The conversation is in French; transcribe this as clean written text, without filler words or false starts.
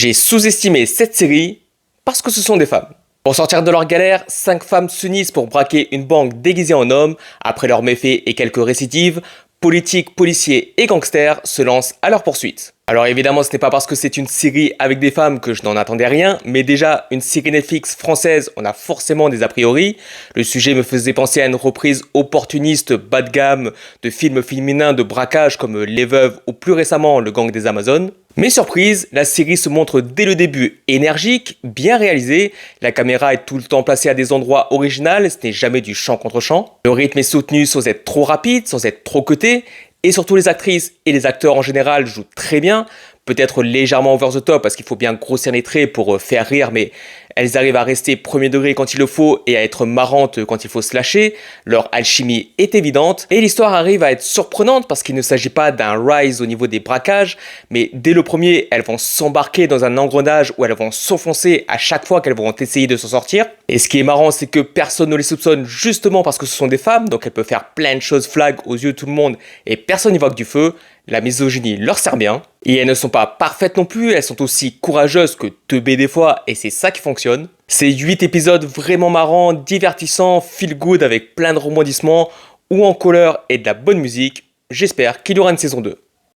J'ai sous-estimé cette série parce que ce sont des femmes. Pour sortir de leur galère, 5 femmes s'unissent pour braquer une banque déguisée en homme. Après leurs méfaits et quelques récidives, politiques, policiers et gangsters se lancent à leur poursuite. Alors évidemment, ce n'est pas parce que c'est une série avec des femmes que je n'en attendais rien, mais déjà, une série Netflix française, on a forcément des a priori. Le sujet me faisait penser à une reprise opportuniste bas de gamme de films féminins de braquage comme Les Veuves ou plus récemment Le Gang des Amazones. Mais surprise, la série se montre dès le début énergique, bien réalisée, la caméra est tout le temps placée à des endroits originaux, ce n'est jamais du champ contre champ. Le rythme est soutenu sans être trop rapide, sans être trop cuté, et surtout les actrices et les acteurs en général jouent très bien, peut-être légèrement over the top parce qu'il faut bien grossir les traits pour faire rire, mais elles arrivent à rester premier degré quand il le faut et à être marrantes quand il faut se lâcher. Leur alchimie est évidente et l'histoire arrive à être surprenante parce qu'il ne s'agit pas d'un rise au niveau des braquages, mais dès le premier, elles vont s'embarquer dans un engrenage où elles vont s'enfoncer à chaque fois qu'elles vont essayer de s'en sortir. Et ce qui est marrant, c'est que personne ne les soupçonne justement parce que ce sont des femmes, donc elles peuvent faire plein de choses flag aux yeux de tout le monde et personne n'y voit que du feu. La misogynie leur sert bien. Et elles ne sont pas parfaites non plus, elles sont aussi courageuses que teubées des fois, et c'est ça qui fonctionne. C'est 8 épisodes vraiment marrants, divertissants, feel good avec plein de rebondissements, ou en couleur et de la bonne musique. J'espère qu'il y aura une saison 2.